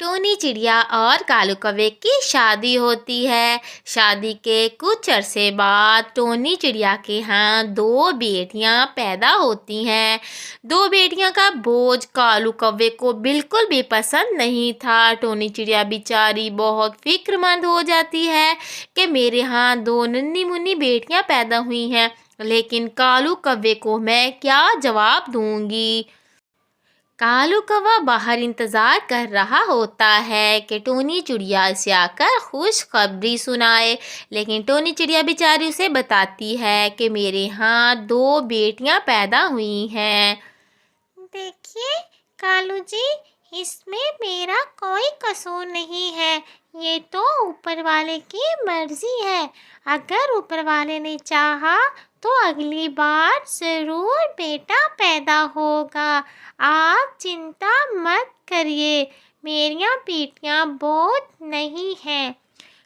Tony चिड़िया और कालू कौवे की शादी होती है। शादी के कुछ अरसे बाद टोनी चिड़िया के यहाँ दो बेटियाँ पैदा होती हैं। दो बेटियाँ का बोझ कालू कौवे को बिल्कुल भी पसंद नहीं था। टोनी चिड़िया बेचारी बहुत फिक्रमंद हो जाती है कि मेरे यहाँ दो नन्ही मुन्नी बेटियाँ पैदा हुई हैं, लेकिन कालू कौवे को मैं क्या जवाब दूंगी। कालू कौवा बाहर इंतजार कर रहा होता है कि टोनी चिड़िया से आकर खुशखबरी सुनाए, लेकिन टोनी चिड़िया बेचारी उसे बताती है कि मेरे यहाँ दो बेटियाँ पैदा हुई हैं। देखिए कालू जी, इसमें मेरा कोई कसूर नहीं है। ये तो ऊपर वाले की मर्जी है। अगर ऊपर वाले ने चाहा तो अगली बार जरूर बेटा पैदा होगा। आप चिंता मत करिए, मेरियां बेटियां बोझ नहीं हैं।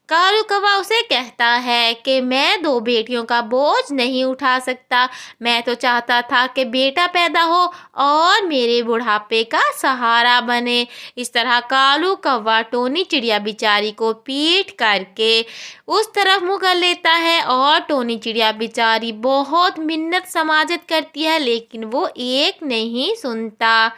कालू कौवा उसे कहता है कि मैं दो बेटियों का बोझ नहीं उठा सकता। मैं तो चाहता था कि बेटा पैदा हो और मेरे बुढ़ापे का सहारा बने। इस तरह कालू कौवा टोनी चिड़िया बेचारी को पीट करके उस तरफ मुँह कर लेता है और टोनी चिड़िया बेचारी बहुत मिन्नत समाजत करती है, लेकिन वो एक नहीं सुनता।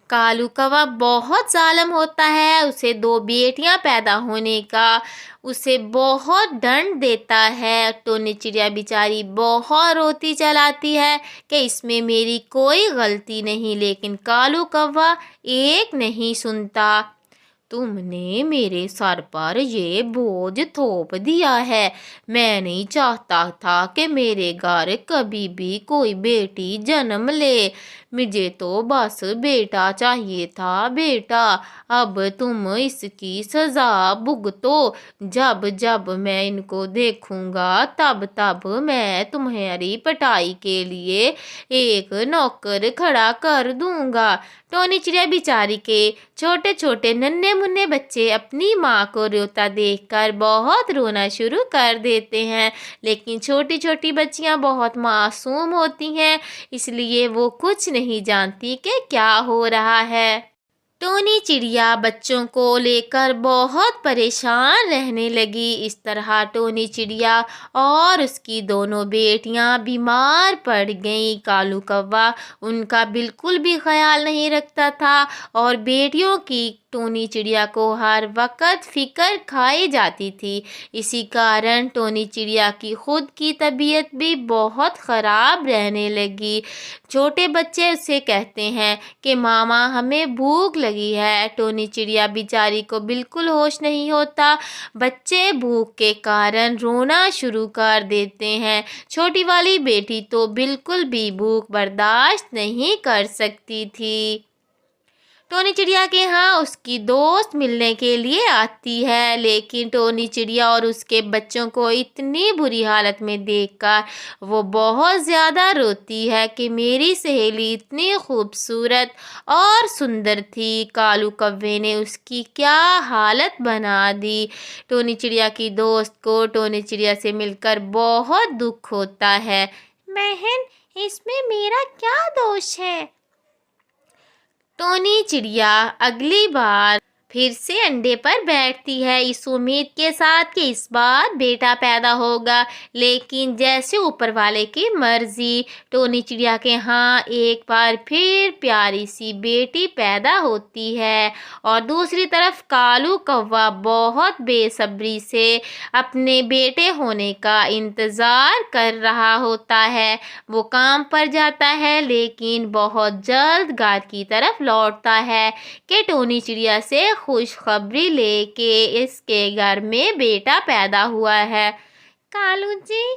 कालू कौवा बहुत जालिम होता है। उसे दो बेटियां पैदा होने का उसे बहुत दंड देता है। टोनी चिड़िया बेचारी बहुत रोती चलाती है कि इसमें मेरी कोई गलती नहीं, लेकिन कालू कौवा एक नहीं सुनता। तुमने मेरे सर पर ये बोझ थोप दिया है। मैं नहीं चाहता था कि मेरे घर कभी भी कोई बेटी जन्म ले। मुझे तो बस बेटा चाहिए था, बेटा। अब तुम इसकी सजा भुगतो। जब जब मैं इनको देखूंगा तब तब मैं तुम्हारी पटाई के लिए एक नौकर खड़ा कर दूंगा। टोनी चिड़िया बेचारी के छोटे छोटे नन्हे मुन्ने बच्चे अपनी माँ को रोता देखकर बहुत रोना शुरू कर देते हैं, लेकिन छोटी छोटी बच्चियाँ बहुत मासूम होती हैं, इसलिए वो कुछ नहीं जानती कि क्या हो रहा है। टोनी चिड़िया बच्चों को लेकर बहुत परेशान रहने लगी। इस तरह टोनी चिड़िया और उसकी दोनों बेटियां बीमार पड़ गईं। कालू कौवा उनका बिल्कुल भी ख्याल नहीं रखता था और बेटियों की टोनी चिड़िया को हर वक्त फिक्र खाई जाती थी। इसी कारण टोनी चिड़िया की खुद की तबीयत भी बहुत ख़राब रहने लगी। छोटे बच्चे उसे कहते हैं कि मामा हमें भूख लगी है। टोनी चिड़िया बेचारी को बिल्कुल होश नहीं होता। बच्चे भूख के कारण रोना शुरू कर देते हैं। छोटी वाली बेटी तो बिल्कुल भी भूख बर्दाश्त नहीं कर सकती थी। टोनी चिड़िया के यहाँ उसकी दोस्त मिलने के लिए आती है, लेकिन टोनी चिड़िया और उसके बच्चों को इतनी बुरी हालत में देखकर वो बहुत ज़्यादा रोती है कि मेरी सहेली इतनी खूबसूरत और सुंदर थी, कालू कौवे ने उसकी क्या हालत बना दी। टोनी चिड़िया की दोस्त को टोनी चिड़िया से मिलकर बहुत दुख होता है। बहन, इसमें मेरा क्या दोष है? टोनी चिड़िया अगली बार फिर से अंडे पर बैठती है इस उम्मीद के साथ कि इस बार बेटा पैदा होगा, लेकिन जैसे ऊपर वाले की मर्जी टोनी चिड़िया के यहाँ एक बार फिर प्यारी सी बेटी पैदा होती है। और दूसरी तरफ कालू कौवा बहुत बेसब्री से अपने बेटे होने का इंतज़ार कर रहा होता है। वो काम पर जाता है, लेकिन बहुत जल्द घर की तरफ लौटता है कि टोनी चिड़िया से खुशखबरी लेके इसके घर में बेटा पैदा हुआ है। कालू जी,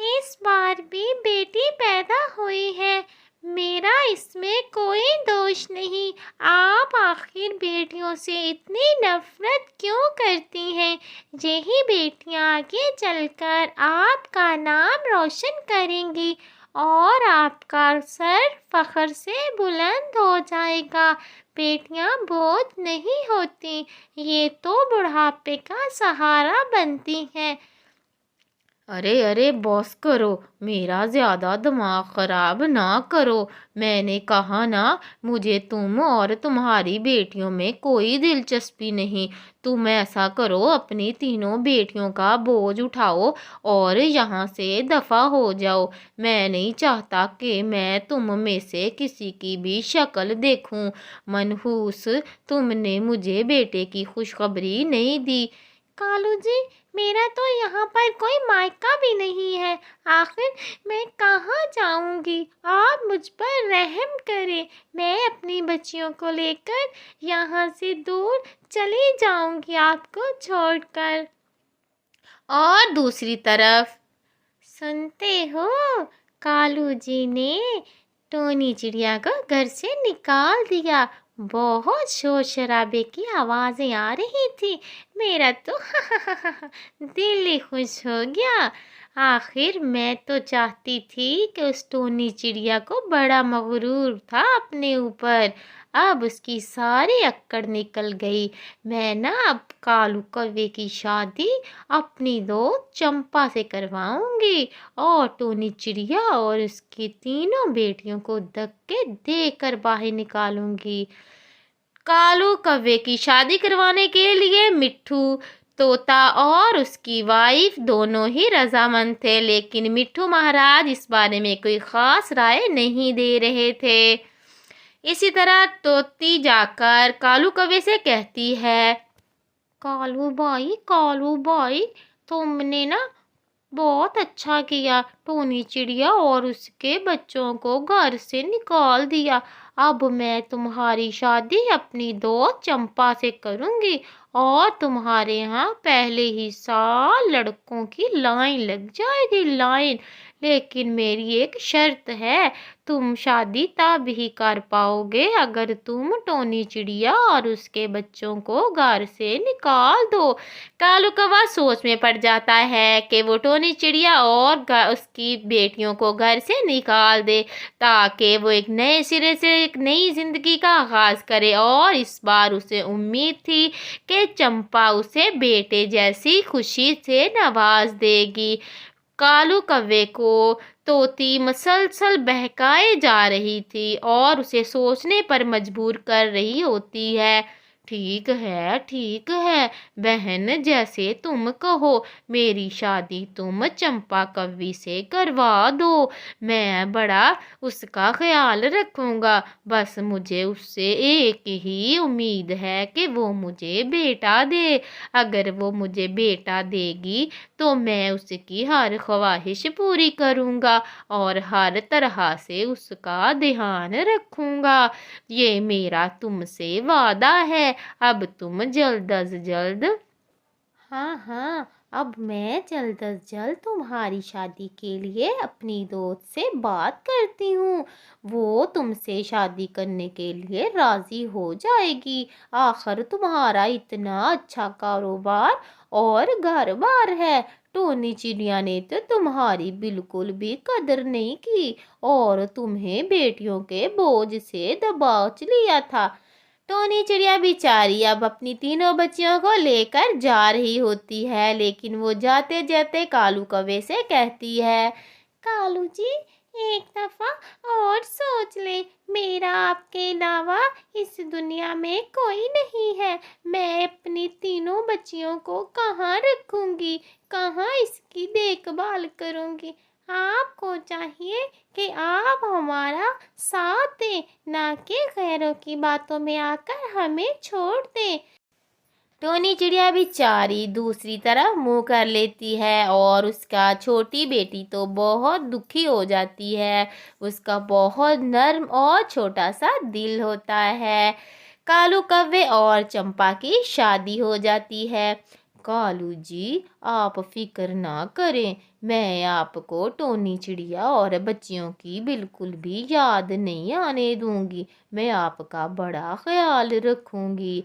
इस बार भी बेटी पैदा हुई है। मेरा इसमें कोई दोष नहीं। आप आखिर बेटियों से इतनी नफरत क्यों करती हैं? यही बेटियां आगे चलकर आपका नाम रोशन करेंगी और आपका सर फख्र से बुलंद हो जाएगा। बेटियां बोझ नहीं होती, ये तो बुढ़ापे का सहारा बनती हैं। अरे अरे बॉस करो, मेरा ज़्यादा दिमाग ख़राब ना करो। मैंने कहा ना, मुझे तुम और तुम्हारी बेटियों में कोई दिलचस्पी नहीं। तुम ऐसा करो, अपनी तीनों बेटियों का बोझ उठाओ और यहाँ से दफ़ा हो जाओ। मैं नहीं चाहता कि मैं तुम में से किसी की भी शक्ल देखूं। मनहूस, तुमने मुझे बेटे की खुशखबरी नहीं दी। कालू जी, मेरा तो यहाँ पर कोई मायका भी नहीं है। आखिर मैं कहाँ जाऊँगी? आप मुझ पर रहम करें। मैं अपनी बच्चियों को लेकर यहाँ से दूर चली जाऊँगी आपको छोड़कर। और दूसरी तरफ सुनते हो, कालू जी ने टोनी चिड़िया को घर से निकाल दिया। बहुत शोर शराबे की आवाजें आ रही थी। मेरा तो दिल ही खुश हो गया। आखिर मैं तो चाहती थी कि उस टोनी चिड़िया को बड़ा मगरूर था अपने ऊपर। अब उसकी सारी अक्कड़ निकल गई। मैं ना अब कालू कौवे की शादी अपनी दोस्त चंपा से करवाऊंगी और टोनी चिड़िया और उसकी तीनों बेटियों को धक्के देकर बाहर निकालूंगी। कालू कौवे की शादी करवाने के लिए मिट्ठू तोता और उसकी वाइफ दोनों ही रजामंद थे, लेकिन मिट्ठू महाराज इस बारे में कोई खास राय नहीं दे रहे थे। इसी तरह तोती जाकर कालू कौवे से कहती है, कालू भाई, तुमने ना बहुत अच्छा किया। टोनी चिड़िया और उसके बच्चों को घर से निकाल दिया। अब मैं तुम्हारी शादी अपनी दोस्त चंपा से करूंगी और तुम्हारे यहाँ पहले ही साल लड़कों की लाइन लग जाएगी, लाइन। लेकिन मेरी एक शर्त है, तुम शादी तब ही कर पाओगे अगर तुम टोनी चिड़िया और उसके बच्चों को घर से निकाल दो। कालू कौवा सोच में पड़ जाता है कि वो टोनी चिड़िया और उसकी बेटियों को घर से निकाल दे ताकि वो एक नए सिरे से एक नई जिंदगी का आगाज करे। और इस बार उसे उम्मीद थी कि चंपा उसे बेटे जैसी खुशी से नवाज देगी। कालू कौवे को तोती मसलसल बहकाए जा रही थी और उसे सोचने पर मजबूर कर रही होती है। ठीक है बहन, जैसे तुम कहो, मेरी शादी तुम चंपा कव्वी से करवा दो। मैं बड़ा उसका ख्याल रखूंगा। बस मुझे उससे एक ही उम्मीद है कि वो मुझे बेटा दे। अगर वो मुझे बेटा देगी तो मैं उसकी हर ख्वाहिश पूरी करूंगा और हर तरह से उसका ध्यान रखूंगा। ये मेरा तुमसे वादा है। अब तुम जल्द अज जल्द। हाँ, अब मैं जल्द अज जल्द तुम्हारी शादी के लिए अपनी दोस्त से बात करती हूँ। वो तुमसे शादी करने के लिए राजी हो जाएगी। आखिर तुम्हारा इतना अच्छा कारोबार और घर बार है। टोनी चिड़िया ने तो तुम्हारी बिल्कुल भी कदर नहीं की और तुम्हें बेटियों के बोझ से दबाव लिया था। टोनी चिड़िया बेचारी अब अपनी तीनों बच्चियों को लेकर जा रही होती है, लेकिन वो जाते जाते कालू कौवे से कहती है, कालू जी, एक दफा और सोच ले। मेरा आपके अलावा इस दुनिया में कोई नहीं है। मैं अपनी तीनों बच्चियों को कहाँ रखूंगी, कहाँ इसकी देखभाल करूंगी। आपको चाहिए कि आप हमारा साथ दें, ना कि गैरों की बातों में आकर हमें छोड़ दें। टोनी चिड़िया बेचारी दूसरी तरफ मुंह कर लेती है और उसका छोटी बेटी तो बहुत दुखी हो जाती है। उसका बहुत नर्म और छोटा सा दिल होता है। कालू कौवे और चंपा की शादी हो जाती है। कालू जी, आप फिक्र ना करें, मैं आपको टोनी चिड़िया और बच्चियों की बिल्कुल भी याद नहीं आने दूंगी। मैं आपका बड़ा ख्याल रखूंगी।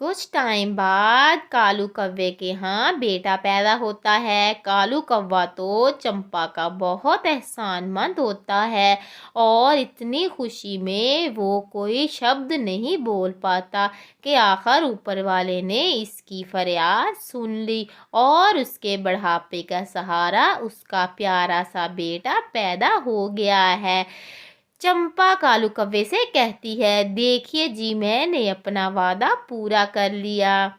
कुछ टाइम बाद कालू कव्वे के यहाँ बेटा पैदा होता है। कालू कव्वा तो चंपा का बहुत एहसानमंद होता है और इतनी खुशी में वो कोई शब्द नहीं बोल पाता कि आखिर ऊपर वाले ने इसकी फरियाद सुन ली और उसके बुढ़ापे का सहारा उसका प्यारा सा बेटा पैदा हो गया है। चंपा कालू कव्वे से कहती है, देखिए जी, मैंने अपना वादा पूरा कर लिया।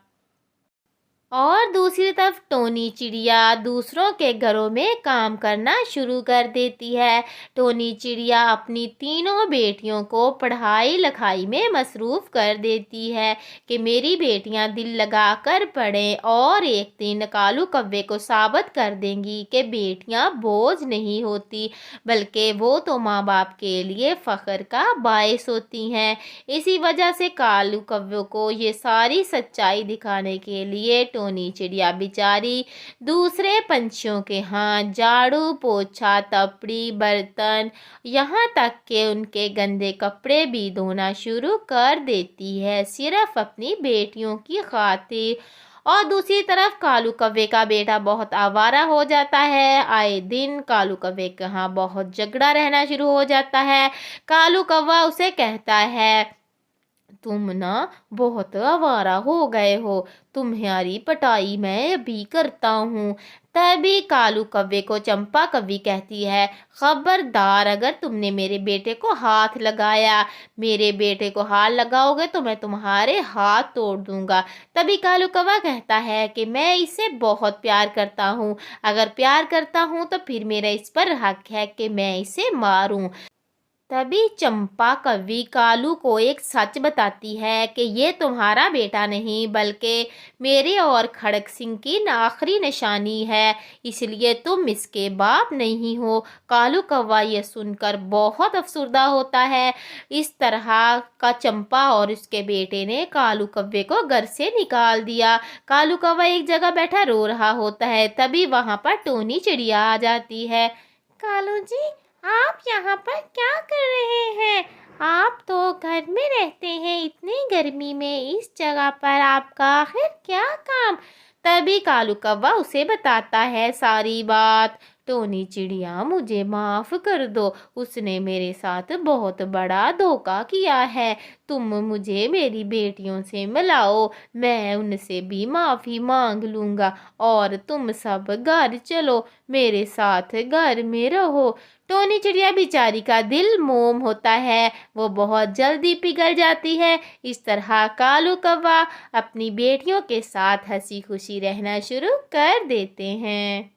और दूसरी तरफ टोनी चिड़िया दूसरों के घरों में काम करना शुरू कर देती है। टोनी चिड़िया अपनी तीनों बेटियों को पढ़ाई लिखाई में मसरूफ़ कर देती है कि मेरी बेटियां दिल लगाकर पढ़ें और एक दिन कालू कव्वे को साबित कर देंगी कि बेटियां बोझ नहीं होती, बल्कि वो तो माँ बाप के लिए फ़ख्र का बायस होती हैं। इसी वजह से कालू कव्वे को ये सारी सच्चाई दिखाने के लिए टोनी चिड़िया बेचारी दूसरे पंछियों के हाथ झाड़ू पोछा तपड़ी बर्तन यहाँ तक कि उनके गंदे कपड़े भी धोना शुरू कर देती है, सिर्फ अपनी बेटियों की खातिर। और दूसरी तरफ कालू कव्वे का बेटा बहुत आवारा हो जाता है। आए दिन कालू कव्वे के यहाँ बहुत झगड़ा रहना शुरू हो जाता है। कालू कव्वा उसे कहता है, तुम ना बहुत आवारा हो गए हो, तुम्हारी पटाई मैं भी करता हूँ। तभी कालू कव्वे को चंपा कव्वी कहती है, खबरदार, अगर तुमने मेरे बेटे को हाथ लगाया, मेरे बेटे को हाथ लगाओगे तो मैं तुम्हारे हाथ तोड़ दूंगा। तभी कालू कव्वा कहता है कि मैं इसे बहुत प्यार करता हूँ, अगर प्यार करता हूँ तो फिर मेरा इस पर हक है कि मैं इसे मारूं। तभी चंपा कव्वी कालू को एक सच बताती है कि ये तुम्हारा बेटा नहीं बल्कि मेरे और खड़क सिंह की आखिरी निशानी है, इसलिए तुम इसके बाप नहीं हो। कालू कव्वा ये सुनकर बहुत अफसरदा होता है। इस तरह का चंपा और उसके बेटे ने कालू कव्वे को घर से निकाल दिया। कालू कव्वा एक जगह बैठा रो रहा होता है, तभी वहाँ पर टोनी चिड़िया आ जाती है। कालू जी, आप यहाँ पर क्या कर रहे हैं? आप तो घर में रहते हैं, इतनी गर्मी में इस जगह पर आपका आखिर क्या काम? तभी कालू कव्वा उसे बताता है सारी बात। टोनी चिड़िया, मुझे माफ़ कर दो, उसने मेरे साथ बहुत बड़ा धोखा किया है। तुम मुझे मेरी बेटियों से मिलाओ, मैं उनसे भी माफ़ी मांग लूँगा और तुम सब घर चलो, मेरे साथ घर में रहो। टोनी चिड़िया बेचारी का दिल मोम होता है, वो बहुत जल्दी पिघल जाती है। इस तरह कालू कव्वा अपनी बेटियों के साथ हंसी खुशी रहना शुरू कर देते हैं।